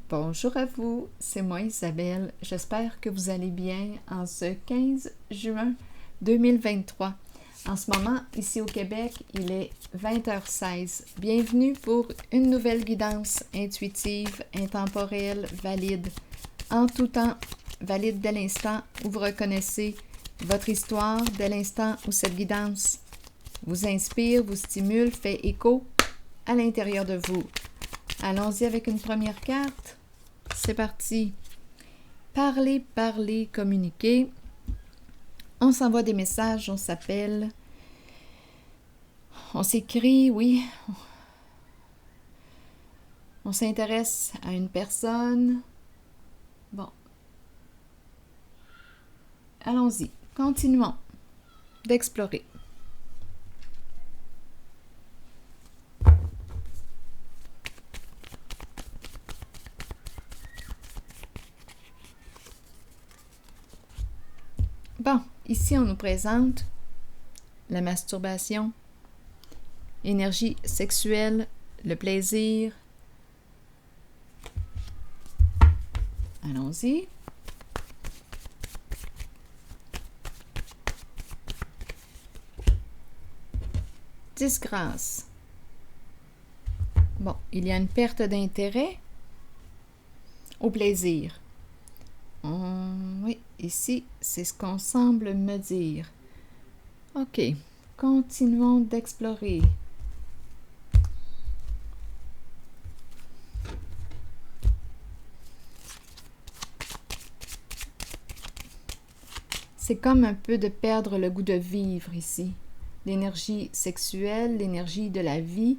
Bonjour à vous, c'est moi Isabelle. J'espère que vous allez bien en ce 15 juin 2023. En ce moment, ici au Québec, il est 20h16. Bienvenue pour une nouvelle guidance intuitive, intemporelle, valide, en tout temps, valide dès l'instant où vous reconnaissez votre histoire, dès l'instant où cette guidance vous inspire, vous stimule, fait écho à l'intérieur de vous. Allons-y avec une première carte. C'est parti. Parler, parler, communiquer. On s'envoie des messages, on s'appelle. On s'écrit, oui. On s'intéresse à une personne. Bon. Allons-y. Continuons d'explorer. Bon, ici on nous présente la masturbation, énergie sexuelle, le plaisir. Allons-y. Disgrâce. Bon, il y a une perte d'intérêt au plaisir. Oui, ici, c'est ce qu'on semble me dire. OK, continuons d'explorer. C'est comme un peu de perdre le goût de vivre ici. L'énergie sexuelle, l'énergie de la vie,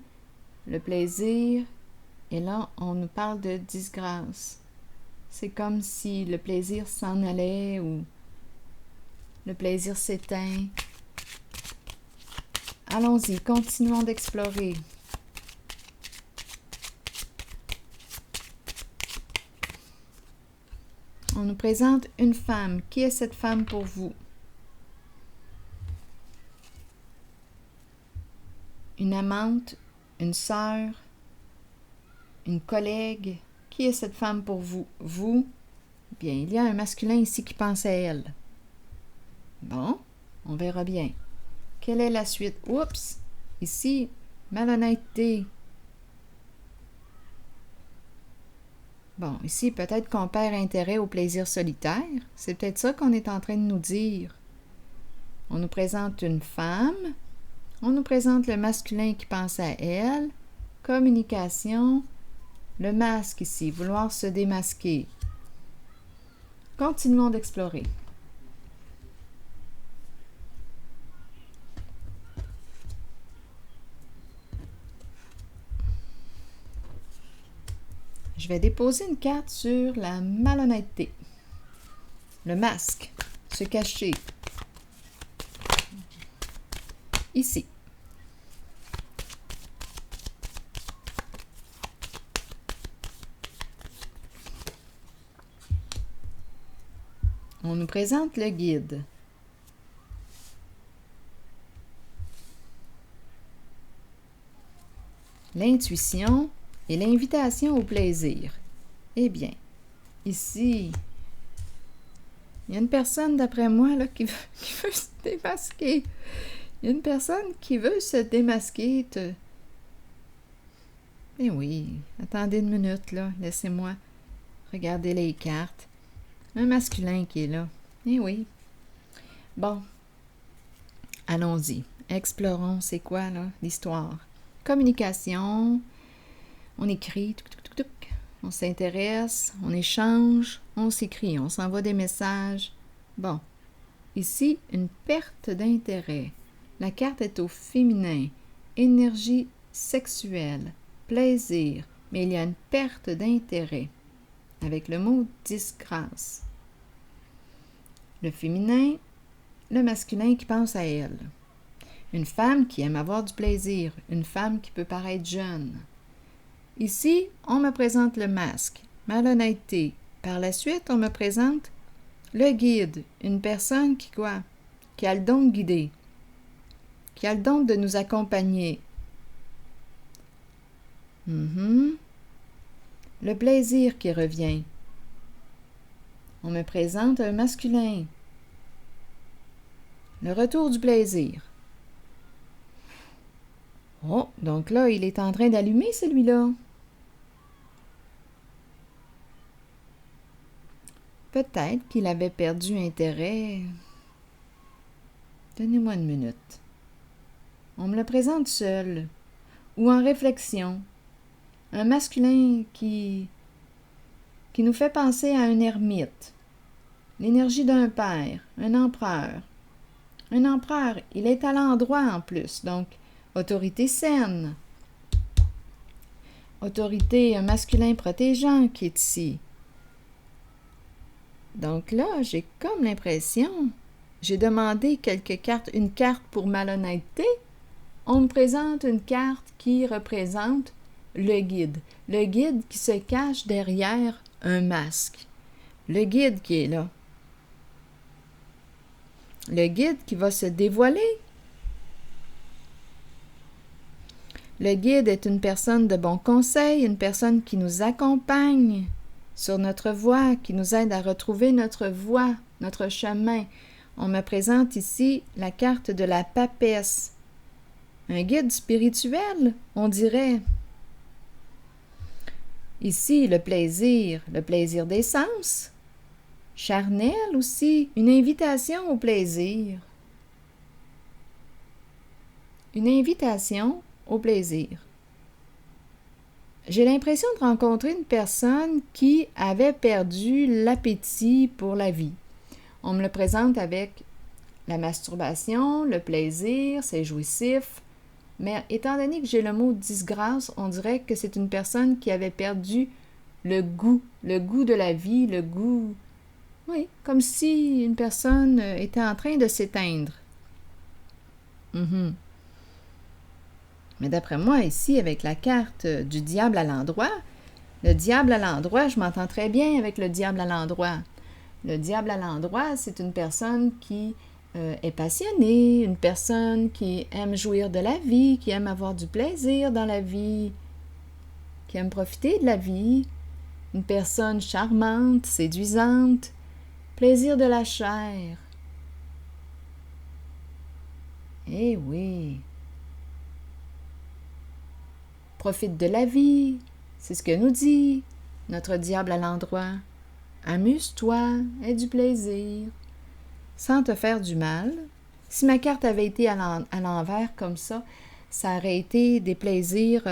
le plaisir. Et là, on nous parle de disgrâce. C'est comme si le plaisir s'en allait ou le plaisir s'éteint. Allons-y, continuons d'explorer. On nous présente une femme. Qui est cette femme pour vous? Une amante, une sœur, une collègue. Qui est cette femme pour vous? Vous? Bien, il y a un masculin ici qui pense à elle. Bon, on verra bien. Quelle est la suite? Oups! Ici, malhonnêteté. Bon, ici, peut-être qu'on perd intérêt au plaisir solitaire. C'est peut-être ça qu'on est en train de nous dire. On nous présente une femme. On nous présente le masculin qui pense à elle. Communication. Le masque ici, vouloir se démasquer. Continuons d'explorer. Je vais déposer une carte sur la malhonnêteté. Le masque, se cacher. Ici. On nous présente le guide. L'intuition et l'invitation au plaisir. Eh bien, ici, il y a une personne, d'après moi, là, qui veut se démasquer. Il y a une personne qui veut se démasquer. Eh oui, attendez une minute, là. Laissez-moi regarder les cartes. Un masculin qui est là. Eh oui. Bon. Allons-y. Explorons, c'est quoi, là, l'histoire. Communication. On écrit. On s'intéresse. On échange. On s'écrit. On s'envoie des messages. Bon. Ici, une perte d'intérêt. La carte est au féminin. Énergie sexuelle. Plaisir. Mais il y a une perte d'intérêt. Avec le mot disgrâce. Le féminin, le masculin qui pense à elle. Une femme qui aime avoir du plaisir, une femme qui peut paraître jeune. Ici, on me présente le masque, malhonnêteté. Par la suite, on me présente le guide, une personne qui quoi? Qui a le don de guider, qui a le don de nous accompagner. le plaisir qui revient. On me présente un masculin. Le retour du plaisir. Oh, donc là, il est en train d'allumer celui-là. Peut-être qu'il avait perdu intérêt. Donnez-moi une minute. On me le présente seul, ou en réflexion. Un masculin qui nous fait penser à un ermite. L'énergie d'un père, un empereur. Un empereur, il est à l'endroit en plus, donc autorité saine. Autorité, un masculin protégeant qui est ici. Donc là, j'ai comme l'impression, j'ai demandé quelques cartes, une carte pour malhonnêteté. On me présente une carte qui représente le guide. Le guide qui se cache derrière un masque. Le guide qui est là. Le guide qui va se dévoiler. Le guide est une personne de bon conseil, une personne qui nous accompagne sur notre voie, qui nous aide à retrouver notre voie, notre chemin. On me présente ici la carte de la papesse. Un guide spirituel, on dirait. Ici, le plaisir des sens. Charnel aussi, une invitation au plaisir. Une invitation au plaisir. J'ai l'impression de rencontrer une personne qui avait perdu l'appétit pour la vie. On me le présente avec la masturbation, le plaisir, c'est jouissif. Mais étant donné que j'ai le mot disgrâce, on dirait que c'est une personne qui avait perdu le goût de la vie, le goût... Oui, comme si une personne était en train de s'éteindre. Mais d'après moi, ici, avec la carte du diable à l'endroit, le diable à l'endroit, je m'entends très bien avec le diable à l'endroit. Le diable à l'endroit, c'est une personne qui est passionnée, une personne qui aime jouir de la vie, qui aime avoir du plaisir dans la vie, qui aime profiter de la vie, une personne charmante, séduisante, plaisir de la chair. Eh oui! Profite de la vie, c'est ce que nous dit notre diable à l'endroit. Amuse-toi, aie du plaisir, sans te faire du mal. Si ma carte avait été à l'envers comme ça aurait été des plaisirs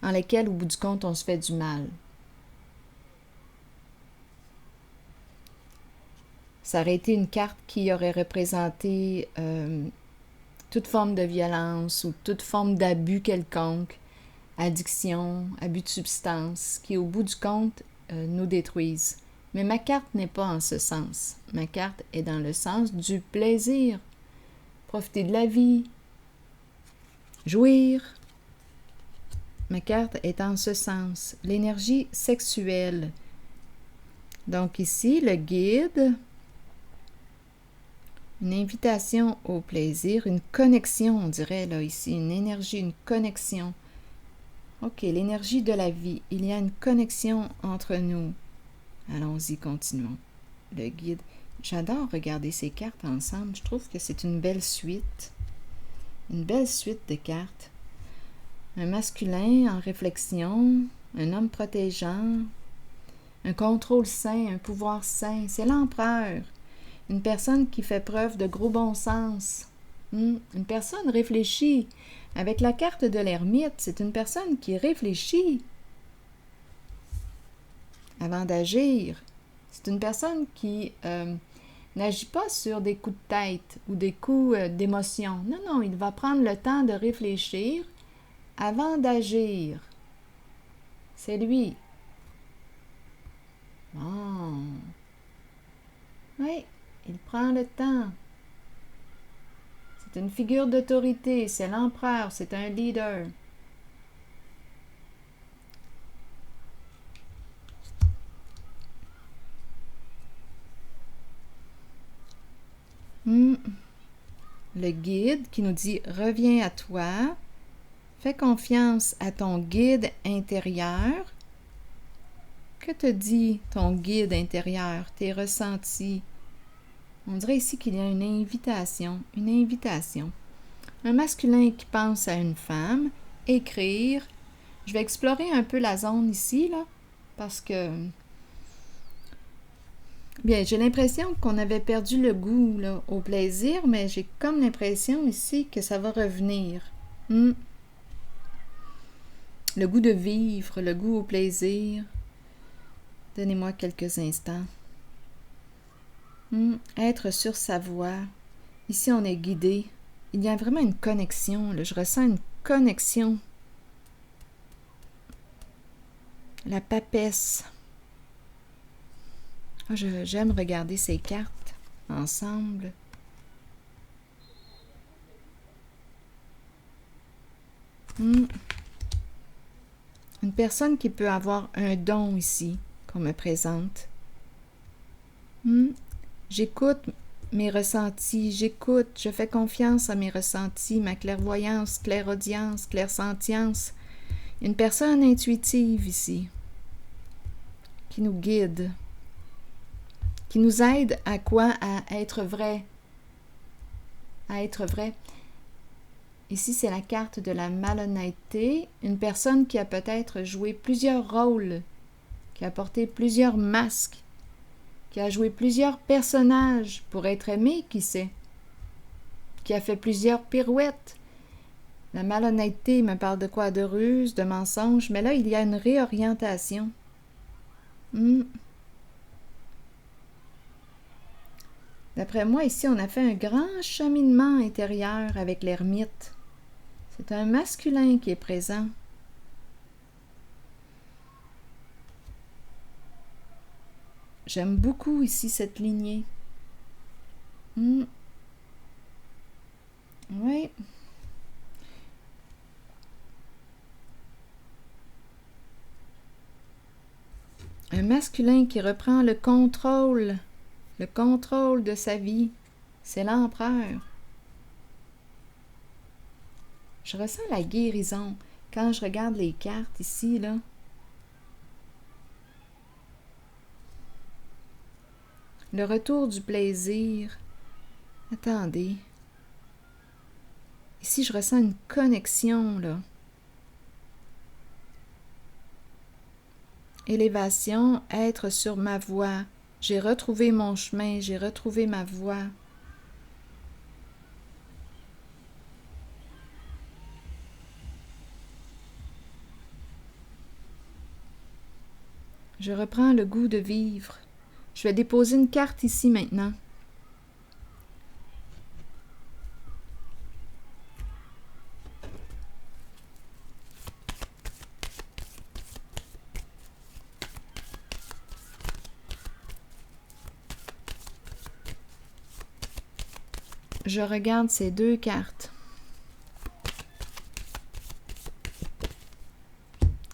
en lesquels, au bout du compte, on se fait du mal. Ça aurait été une carte qui aurait représenté toute forme de violence ou toute forme d'abus quelconque, addiction, abus de substances, qui, au bout du compte, nous détruisent. Mais ma carte n'est pas en ce sens. Ma carte est dans le sens du plaisir. Profiter de la vie. Jouir. Ma carte est en ce sens. L'énergie sexuelle. Donc ici, le guide, une invitation au plaisir, une connexion, on dirait là ici, une énergie, une connexion. Ok, l'énergie de la vie. Il y a une connexion entre nous. Allons-y, continuons. Le guide. J'adore regarder ces cartes ensemble. Je trouve que c'est une belle suite. Une belle suite de cartes. Un masculin en réflexion, un homme protégeant, un contrôle sain, un pouvoir sain. C'est l'empereur. Une personne qui fait preuve de gros bon sens. Une personne réfléchie. Avec la carte de l'ermite, c'est une personne qui réfléchit avant d'agir. C'est une personne qui n'agit pas sur des coups de tête ou des coups d'émotion. Non, non, il va prendre le temps de réfléchir avant d'agir. C'est lui. Bon. Oui, il prend le temps. C'est une figure d'autorité, c'est l'empereur, c'est un leader. le guide qui nous dit « Reviens à toi ». Fais confiance à ton guide intérieur. Que te dit ton guide intérieur, tes ressentis? On dirait ici qu'il y a une invitation, une invitation. Un masculin qui pense à une femme, écrire. Je vais explorer un peu la zone ici, là, parce que... Bien, j'ai l'impression qu'on avait perdu le goût là, au plaisir, mais j'ai comme l'impression ici que ça va revenir. Le goût de vivre, le goût au plaisir. Donnez-moi quelques instants. Être sur sa voie. Ici, on est guidé. Il y a vraiment une connexion. Là. Je ressens une connexion. La papesse. J'aime regarder ces cartes ensemble. Une personne qui peut avoir un don ici, qu'on me présente. J'écoute mes ressentis, je fais confiance à mes ressentis, ma clairvoyance, clairaudience, clairsentience. Une personne intuitive ici, qui nous guide, qui nous aide à quoi? À être vrai. À être vrai. Ici, c'est la carte de la malhonnêteté. Une personne qui a peut-être joué plusieurs rôles, qui a porté plusieurs masques, qui a joué plusieurs personnages pour être aimé, qui sait, qui a fait plusieurs pirouettes. La malhonnêteté me parle de quoi? De ruse, de mensonge, mais là, il y a une réorientation. D'après moi, ici, on a fait un grand cheminement intérieur avec l'ermite. C'est un masculin qui est présent. J'aime beaucoup ici cette lignée. Oui. Un masculin qui reprend le contrôle de sa vie. C'est l'empereur. Je ressens la guérison quand je regarde les cartes ici, là. Le retour du plaisir. Attendez. Ici, je ressens une connexion, là. Élévation, être sur ma voie. J'ai retrouvé mon chemin, j'ai retrouvé ma voie. Je reprends le goût de vivre. Je vais déposer une carte ici maintenant. Je regarde ces deux cartes.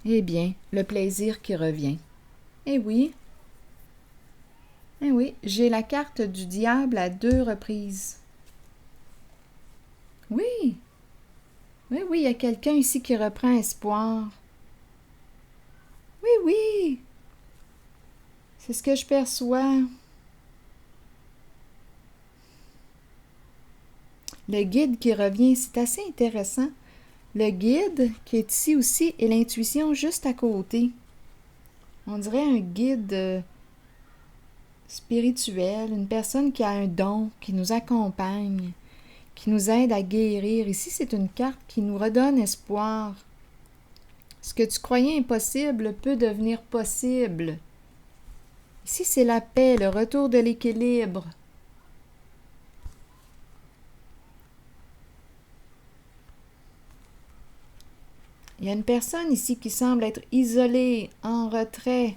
Eh bien, le plaisir qui revient. Eh oui, j'ai la carte du diable à 2 reprises. Oui, il y a quelqu'un ici qui reprend espoir. Oui, c'est ce que je perçois. Le guide qui revient, c'est assez intéressant. Le guide qui est ici aussi et l'intuition juste à côté. On dirait un guide spirituel, une personne qui a un don, qui nous accompagne, qui nous aide à guérir. Ici, c'est une carte qui nous redonne espoir. Ce que tu croyais impossible peut devenir possible. Ici, c'est la paix, le retour de l'équilibre. Il y a une personne ici qui semble être isolée, en retrait.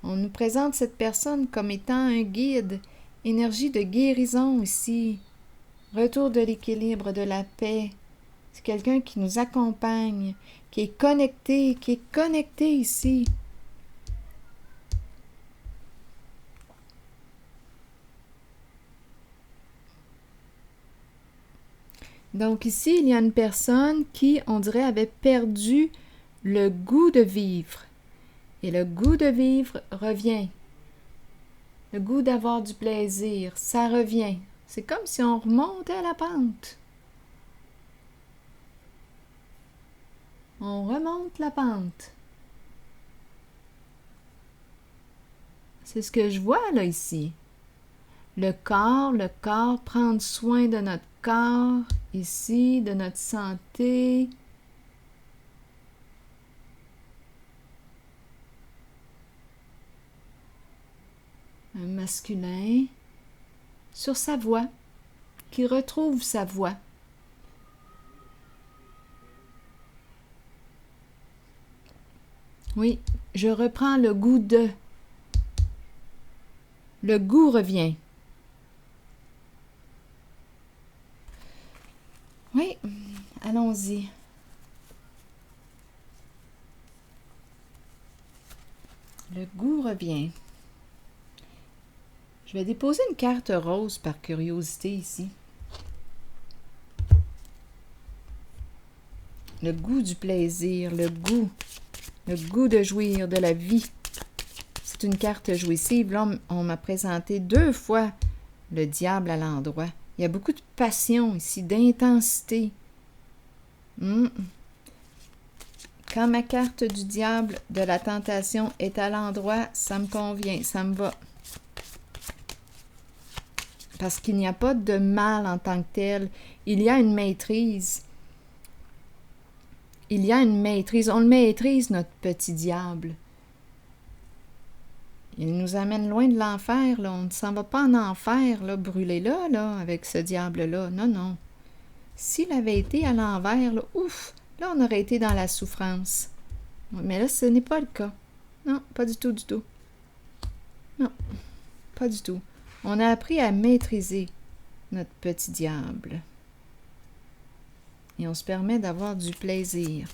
On nous présente cette personne comme étant un guide, énergie de guérison ici, retour de l'équilibre, de la paix. C'est quelqu'un qui nous accompagne, qui est connecté ici. Donc ici, il y a une personne qui, on dirait, avait perdu le goût de vivre. Et le goût de vivre revient. Le goût d'avoir du plaisir, ça revient. C'est comme si on remontait la pente. On remonte la pente. C'est ce que je vois là ici. Le corps, prendre soin de notre corps, ici, de notre santé. Un masculin sur sa voix, qui retrouve sa voix. Oui, je reprends le goût de. Le goût revient. Oui, allons-y. Le goût revient. Je vais déposer une carte rose par curiosité ici. Le goût du plaisir, le goût de jouir de la vie. C'est une carte jouissive. Là, on m'a présenté 2 fois le diable à l'endroit. Il y a beaucoup de passion ici, d'intensité. Quand ma carte du diable de la tentation est à l'endroit, ça me convient, ça me va. Parce qu'il n'y a pas de mal en tant que tel. Il y a une maîtrise. Il y a une maîtrise. On le maîtrise, notre petit diable. Il nous amène loin de l'enfer, là. On ne s'en va pas en enfer, là, brûler là, avec ce diable-là. Non, non. S'il avait été à l'envers, là, ouf, là, on aurait été dans la souffrance. Mais là, ce n'est pas le cas. Non, pas du tout, du tout. Non, pas du tout. On a appris à maîtriser notre petit diable. Et on se permet d'avoir du plaisir.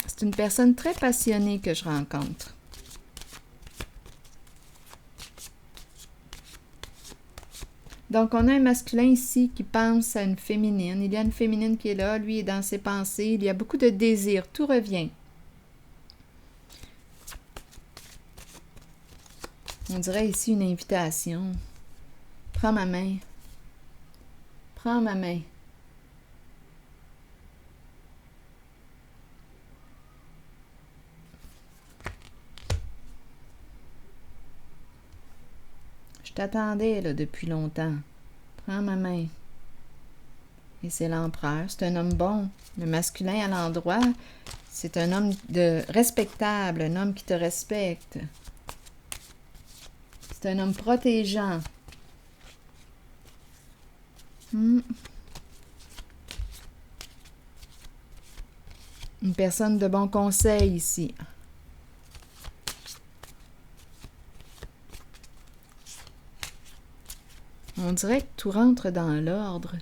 C'est une personne très passionnée que je rencontre. Donc, on a un masculin ici qui pense à une féminine. Il y a une féminine qui est là, lui est dans ses pensées. Il y a beaucoup de désir, tout revient. On dirait ici une invitation. Prends ma main. Prends ma main. Je t'attendais là depuis longtemps. Prends ma main. Et c'est l'empereur. C'est un homme bon. Le masculin à l'endroit, c'est un homme respectable, un homme qui te respecte. C'est un homme protégeant. Une personne de bon conseil ici. On dirait que tout rentre dans l'ordre.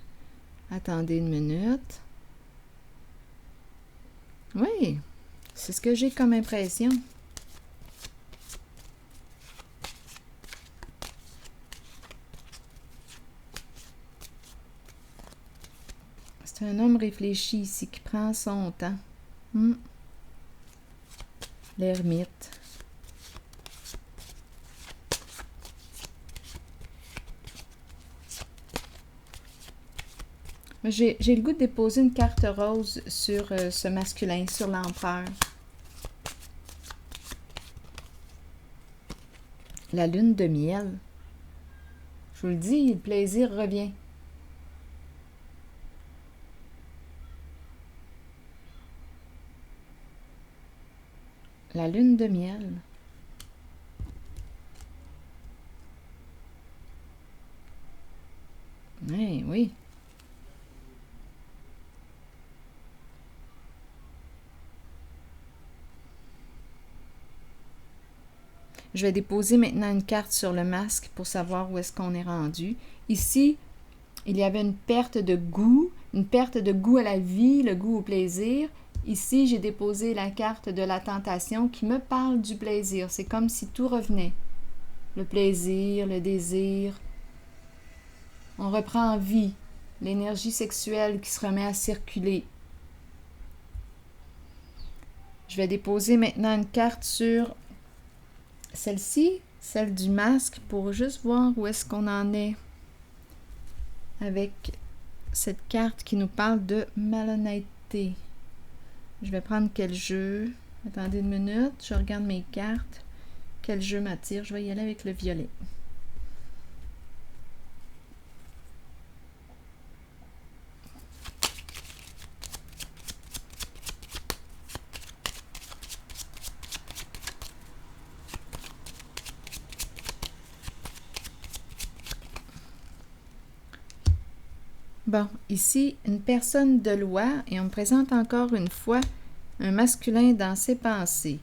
Attendez une minute. Oui, c'est ce que j'ai comme impression. C'est un homme réfléchi ici qui prend son temps. L'ermite. J'ai le goût de déposer une carte rose sur ce masculin, sur l'empereur. La lune de miel. Je vous le dis, le plaisir revient. La lune de miel. Oui, oui. Je vais déposer maintenant une carte sur le masque pour savoir où est-ce qu'on est rendu. Ici, il y avait une perte de goût à la vie, le goût au plaisir. Ici, j'ai déposé la carte de la tentation qui me parle du plaisir. C'est comme si tout revenait. Le plaisir, le désir. On reprend en vie l'énergie sexuelle qui se remet à circuler. Je vais déposer maintenant une carte sur celle-ci, celle du masque, pour juste voir où est-ce qu'on en est avec cette carte qui nous parle de malhonnêteté. Je vais prendre quel jeu. Attendez une minute, je regarde mes cartes. Quel jeu m'attire? Je vais y aller avec le violet. Bon, ici, une personne de loi, et on me présente encore une fois un masculin dans ses pensées.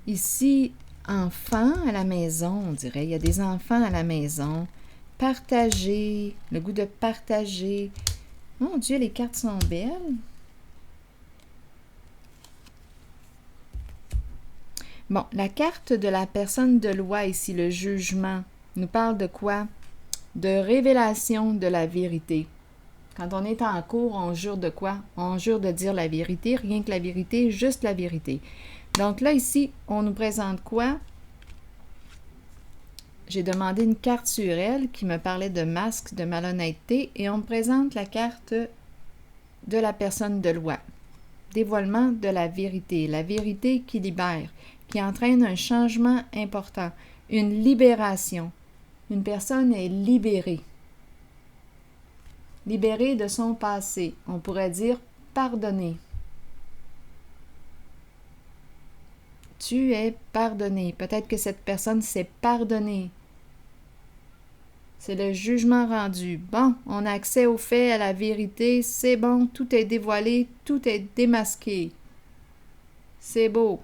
Ici, enfant à la maison, on dirait, il y a des enfants à la maison. Partager, le goût de partager. Mon Dieu, les cartes sont belles. Bon, la carte de la personne de loi ici, le jugement, nous parle de quoi? De révélation de la vérité. Quand on est en cours, on jure de quoi? On jure de dire la vérité, rien que la vérité, juste la vérité. Donc là, ici, on nous présente quoi? J'ai demandé une carte sur elle qui me parlait de masque, de malhonnêteté, et on me présente la carte de la personne de loi. Dévoilement de la vérité qui libère, qui entraîne un changement important, une libération. Une personne est libérée. Libérée de son passé. On pourrait dire pardonner. Tu es pardonné. Peut-être que cette personne s'est pardonnée. C'est le jugement rendu. Bon, on a accès aux faits, à la vérité. C'est bon, tout est dévoilé, tout est démasqué. C'est beau.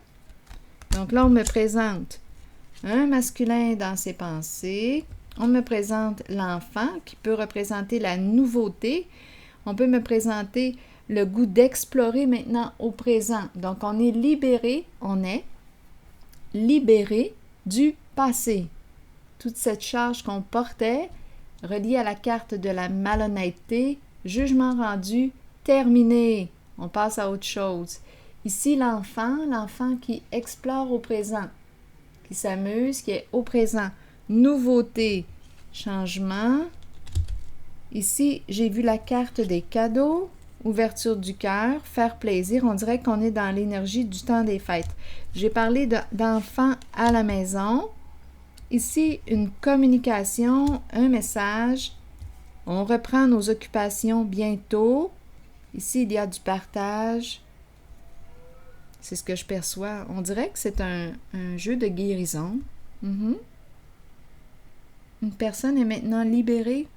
Donc là, on me présente un masculin dans ses pensées. On me présente l'enfant qui peut représenter la nouveauté. On peut me présenter le goût d'explorer maintenant au présent. Donc, on est libéré du passé. Toute cette charge qu'on portait, reliée à la carte de la malhonnêteté, jugement rendu, terminé. On passe à autre chose. Ici, l'enfant qui explore au présent, qui s'amuse, qui est au présent. Nouveauté, changement. Ici, j'ai vu la carte des cadeaux, ouverture du cœur, faire plaisir. On dirait qu'on est dans l'énergie du temps des fêtes. J'ai parlé d'enfants à la maison. Ici, une communication, un message. On reprend nos occupations bientôt. Ici, il y a du partage. C'est ce que je perçois. On dirait que c'est un jeu de guérison. Une personne est maintenant libérée.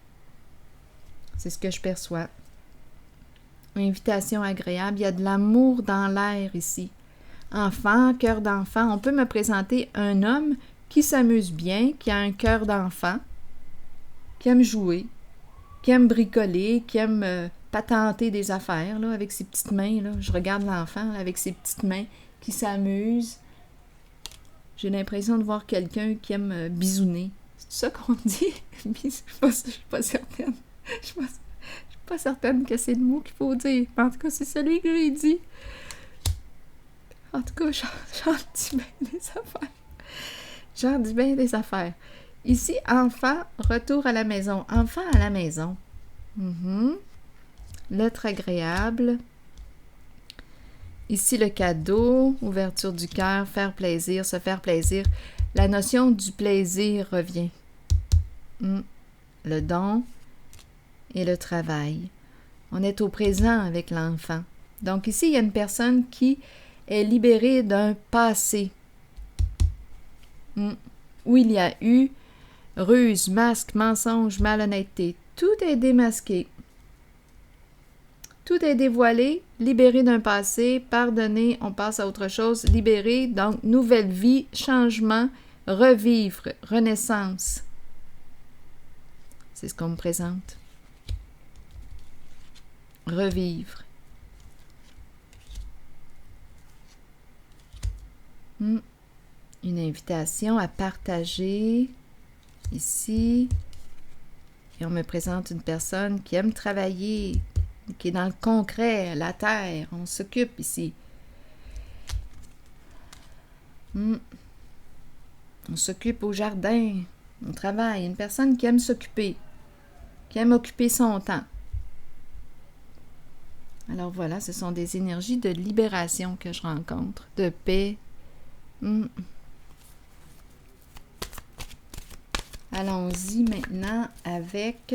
C'est ce que je perçois. Invitation agréable. Il y a de l'amour dans l'air ici. Enfant, cœur d'enfant. On peut me présenter un homme qui s'amuse bien, qui a un cœur d'enfant, qui aime jouer, qui aime bricoler, qui aime patenter des affaires là, avec ses petites mains. Là. Je regarde l'enfant là, avec ses petites mains qui s'amuse. J'ai l'impression de voir quelqu'un qui aime bisouner. C'est ça qu'on dit? Je suis pas certaine. Je suis pas certaine que c'est le mot qu'il faut dire. En tout cas, c'est celui que j'ai dit. En tout cas, j'en dis bien des affaires. J'en dis bien des affaires. Ici, enfant, retour à la maison. Enfant à la maison. L'être agréable. Ici, le cadeau, ouverture du cœur, faire plaisir, se faire plaisir. La notion du plaisir revient. Le don et le travail. On est au présent avec l'enfant. Donc ici, il y a une personne qui est libérée d'un passé où il y a eu ruse, masque, mensonge, malhonnêteté. Tout est démasqué. Tout est dévoilé, libéré d'un passé, pardonné, on passe à autre chose, libéré, donc nouvelle vie, changement, revivre, renaissance. C'est ce qu'on me présente. Revivre. Une invitation à partager ici. Et on me présente une personne qui aime travailler, qui est dans le concret, la terre. On s'occupe ici. On s'occupe au jardin. On travaille. Une personne qui aime s'occuper, qui aime occuper son temps. Alors voilà, ce sont des énergies de libération que je rencontre, de paix. Allons-y maintenant avec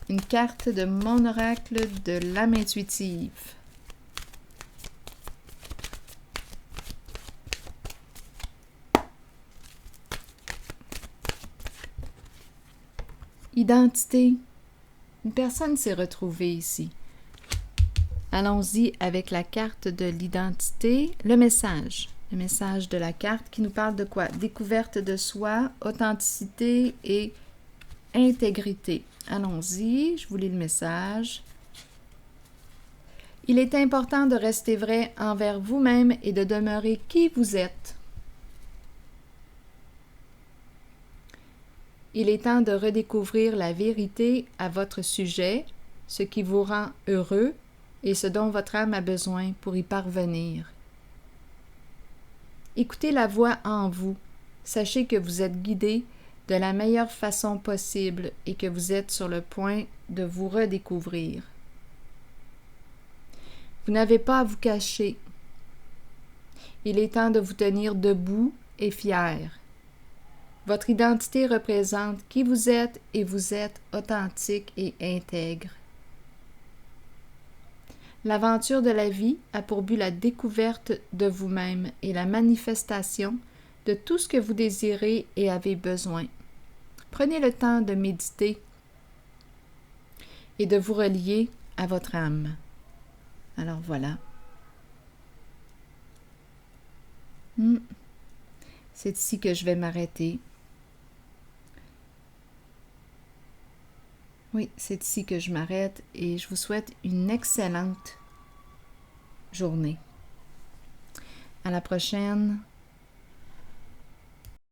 une carte de mon oracle de l'âme intuitive. Identité. Une personne s'est retrouvée ici. Allons-y avec la carte de l'identité, le message. Le message de la carte qui nous parle de quoi? Découverte de soi, authenticité et intégrité. Allons-y, je vous lis le message. Il est important de rester vrai envers vous-même et de demeurer qui vous êtes. Il est temps de redécouvrir la vérité à votre sujet, ce qui vous rend heureux et ce dont votre âme a besoin pour y parvenir. Écoutez la voix en vous. Sachez que vous êtes guidé de la meilleure façon possible et que vous êtes sur le point de vous redécouvrir. Vous n'avez pas à vous cacher. Il est temps de vous tenir debout et fier. Votre identité représente qui vous êtes et vous êtes authentique et intègre. L'aventure de la vie a pour but la découverte de vous-même et la manifestation de tout ce que vous désirez et avez besoin. Prenez le temps de méditer et de vous relier à votre âme. Alors voilà. C'est ici que je vais m'arrêter. Oui, c'est ici que je m'arrête et je vous souhaite une excellente journée. À la prochaine.